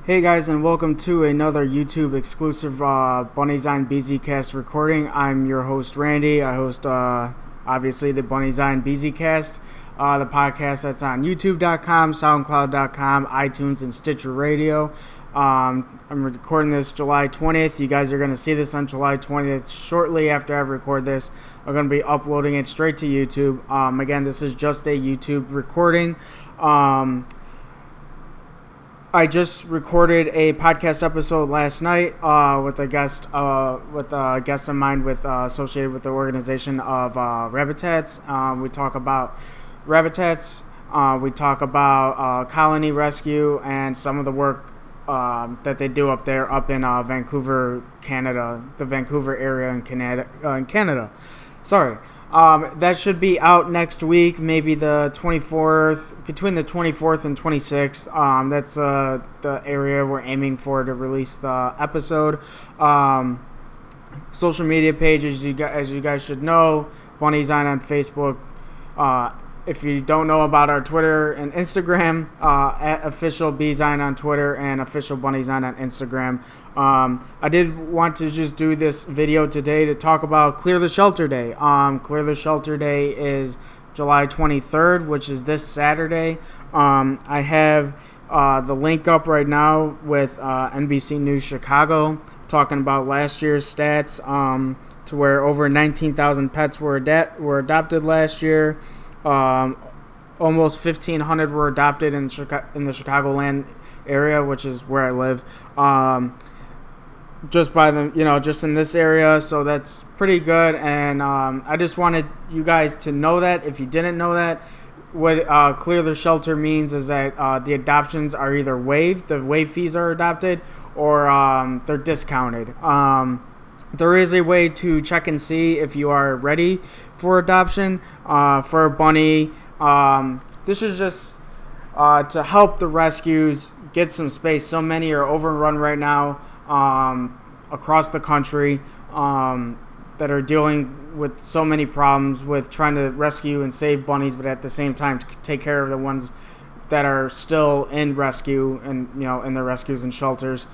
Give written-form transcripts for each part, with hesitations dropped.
Hey guys, and welcome to another YouTube exclusive Bunny's on BZCast recording. I'm your host Randy. I host obviously the Bunny's on BZCast, the podcast that's on YouTube.com, SoundCloud.com, iTunes, and Stitcher Radio. I'm recording this July 20th. You guys are going to see this on July 20th. Shortly after I record this, I'm going to be uploading it straight to YouTube. Again, this is just a YouTube recording. I just recorded a podcast episode last night with a guest of mine associated with the organization of Rabbitats. We talk about Rabbitats. We talk about colony rescue and some of the work that they do up there, up in Vancouver, Canada, the Vancouver area in Canada. Sorry. That should be out next week, maybe the 24th, between the 24th and 26th. That's the area we're aiming for to release the episode. Social media pages, as you guys should know, Bunny's on Facebook. If you don't know about our Twitter and Instagram, at official Bzine on Twitter and official Bunny's on Instagram. I did want to just do this video today to talk about Clear the Shelter Day. Clear the Shelter Day is July 23rd, which is this Saturday. I have the link up right now with NBC News Chicago talking about last year's stats, to where over 19,000 pets were adopted last year. Almost 1,500 were adopted in the Chicagoland area, which is where I live. Just in this area, so that's pretty good. And I just wanted you guys to know that if you didn't know that, what Clear the Shelter means is that the adoptions are either waived, the waive fees are adopted, or they're discounted. There is a way to check and see if you are ready for adoption for a bunny. This is just to help the rescues get some space. So many are overrun right now across the country that are dealing with so many problems with trying to rescue and save bunnies, but at the same time take care of the ones that are still in rescue and in the rescues and shelters.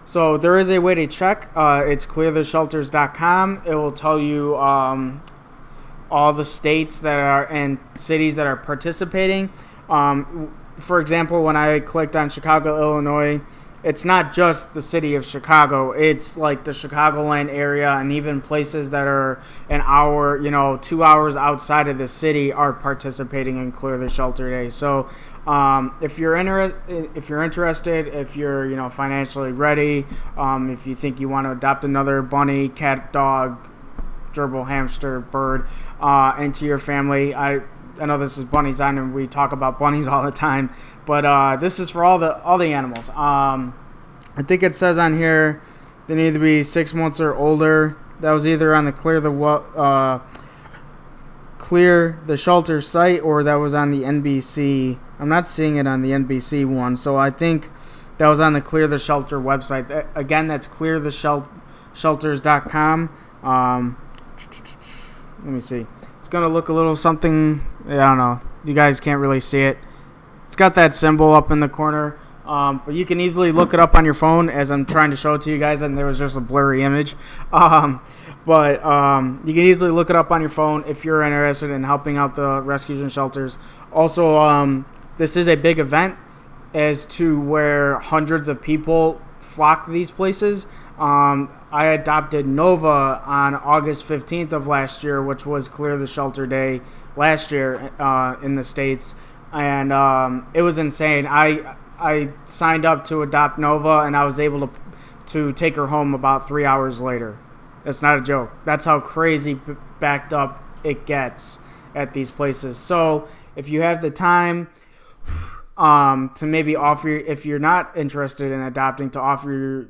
So there is a way to check. It's cleartheshelters.com. It will tell you all the states that are and cities that are participating. For example, when I clicked on Chicago, Illinois, it's not just the city of Chicago. It's like the Chicagoland area, and even places that are an hour, 2 hours outside of the city are participating in Clear the Shelter Day. So if you're interested, if you're financially ready, if you think you want to adopt another bunny, cat, dog, gerbil, hamster, bird into your family, I know this is Bunny's on and we talk about bunnies all the time, but this is for all the animals. I think it says on here they need to be 6 months or older. That was either on the Clear the Shelter site, or that was on the NBC. I'm not seeing it on the NBC one, so I think that was on the Clear the Shelter website. Again, that's cleartheshelters.com. Let me see. It's going to look a little something, I don't know. You guys can't really see it. It's got that symbol up in the corner. But you can easily look it up on your phone as I'm trying to show it to you guys, and there was just a blurry image. But you can easily look it up on your phone if you're interested in helping out the rescues and shelters. Also, this is a big event as to where hundreds of people flock these places. I adopted Nova on August 15th of last year, which was Clear the Shelter Day last year in the States. And it was insane. I signed up to adopt Nova, and I was able to take her home about 3 hours later. That's not a joke. That's how crazy backed up it gets at these places. So if you have the time to maybe offer, if you're not interested in adopting, to offer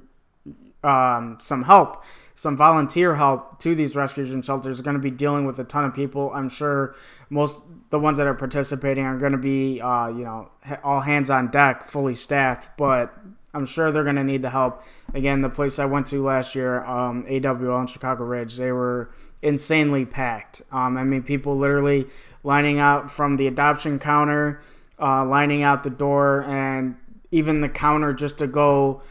some help, some volunteer help to these rescues and shelters. Are going to be dealing with a ton of people. I'm sure most the ones that are participating are going to be all hands on deck, fully staffed, but I'm sure they're going to need the help. Again, the place I went to last year, AWL in Chicago Ridge, they were insanely packed. People literally lining out from the adoption counter, lining out the door, and even the counter just to go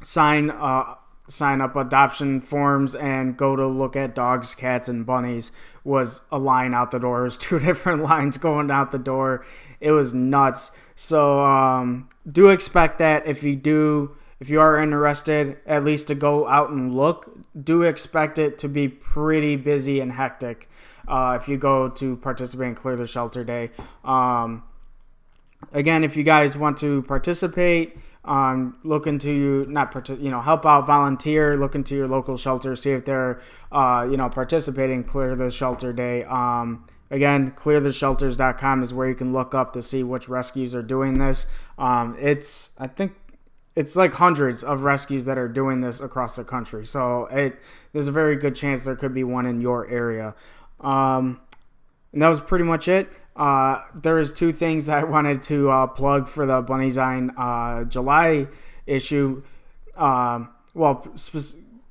sign up adoption forms and go to look at dogs, cats, and bunnies was a line out the door. It was 2 different lines going out the door. It was nuts. So do expect that if you are interested, at least to go out and look, do expect it to be pretty busy and hectic if you go to participate in Clear the Shelter Day. Again, if you guys want to participate, look into help out, volunteer, look into your local shelter, see if they're participating in Clear the Shelter Day. Again, cleartheshelters.com is where you can look up to see which rescues are doing this. I think it's like hundreds of rescues that are doing this across the country. So there's a very good chance there could be one in your area. And that was pretty much it. There is 2 things that I wanted to plug for the Bunnyzine July issue.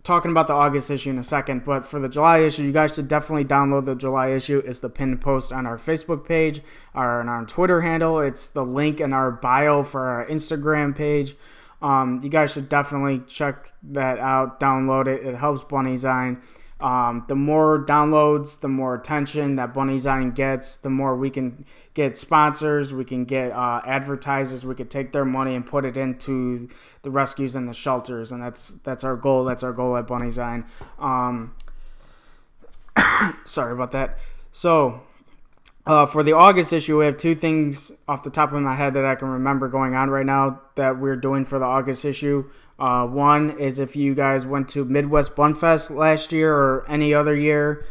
Talking about the August issue in a second, but for the July issue, you guys should definitely download the July issue. It's the pinned post on our Facebook page or on our Twitter handle. It's the link in our bio for our Instagram page. You guys should definitely check that out, download it. It helps Bunnyzine. The more downloads, the more attention that Bunnyzine gets, the more we can get sponsors, we can get advertisers, we can take their money and put it into the rescues and the shelters, and that's our goal. That's our goal at Bunnyzine. Sorry about that. So for the August issue, we have 2 things off the top of my head that I can remember going on right now that we're doing for the August issue. One is if you guys went to Midwest Bunfest last year or any other year,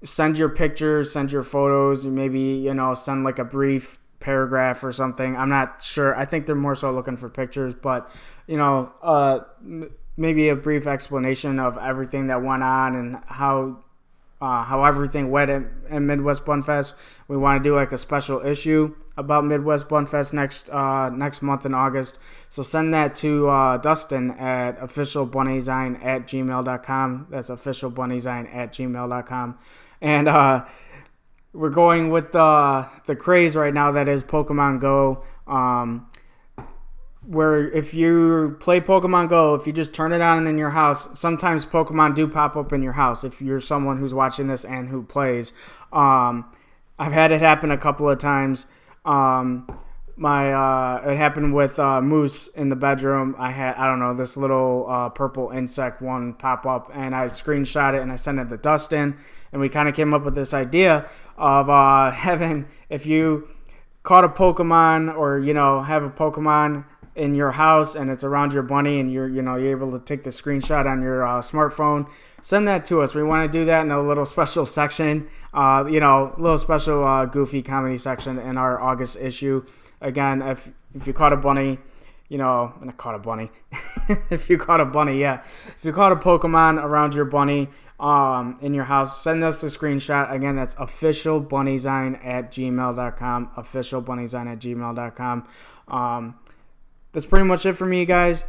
send your pictures, send your photos, and maybe, send like a brief paragraph or something. I'm not sure. I think they're more so looking for pictures, but, maybe a brief explanation of everything that went on and how everything went at Midwest Bunfest. We want to do like a special issue about Midwest Bunfest next month in August. So send that to Dustin at officialbunnyzine@gmail.com. That's officialbunnyzine@gmail.com. And we're going with the craze right now that is Pokemon Go. Where if you play Pokemon Go, if you just turn it on in your house, sometimes Pokemon do pop up in your house if you're someone who's watching this and who plays. I've had it happen a couple of times. It happened with Moose in the bedroom. I had, this little purple insect one pop up, and I screenshot it and I sent it to Dustin, and we kind of came up with this idea of having, if you caught a Pokemon or, have a Pokemon in your house and it's around your bunny and you're able to take the screenshot on your smartphone, send that to us. We want to do that in a little special section, little special goofy comedy section in our August issue. Again, if you caught a bunny, if you caught a bunny, if you caught a Pokemon around your bunny in your house, send us a screenshot. Again, that's officialbunnyzine@gmail.com, officialbunnyzine@gmail.com. That's pretty much it for me, guys.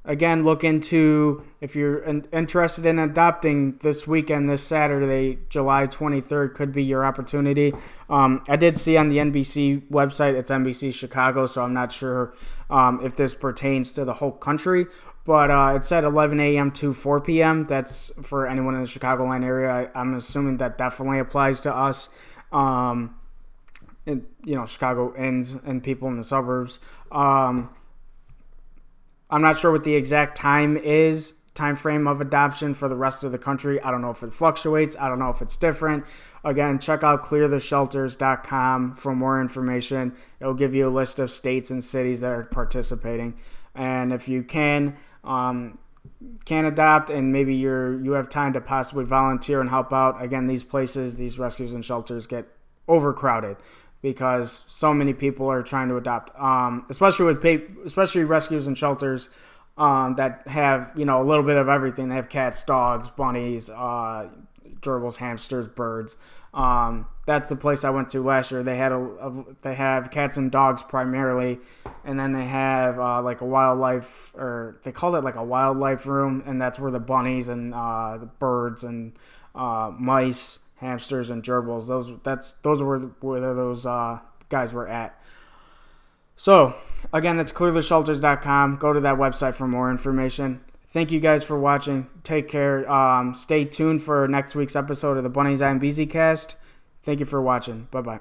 Again, look into, if you're interested in adopting this weekend, this Saturday, July 23rd, could be your opportunity. I did see on the NBC website, it's NBC Chicago, so I'm not sure if this pertains to the whole country, but it said 11 a.m. to 4 p.m. That's for anyone in the Chicagoland area. I'm assuming that definitely applies to us. Chicagoans and people in the suburbs. I'm not sure what the exact time frame of adoption for the rest of the country. I don't know if it fluctuates. I don't know if it's different. Again, check out cleartheshelters.com for more information. It'll give you a list of states and cities that are participating. And if you can adopt and maybe you have time to possibly volunteer and help out, again, these places, these rescues and shelters get overcrowded because so many people are trying to adopt, especially rescues and shelters that have, a little bit of everything. They have cats, dogs, bunnies, gerbils, hamsters, birds. That's the place I went to last year. They have cats and dogs primarily, and then they have like a wildlife, or they call it like a wildlife room, and that's where the bunnies and the birds and mice, hamsters, and gerbils. Those were where those guys were at. So, again, that's cleartheshelters.com. Go to that website for more information. Thank you guys for watching. Take care. Stay tuned for next week's episode of the Bunny's Eye and BZCast. Thank you for watching. Bye-bye.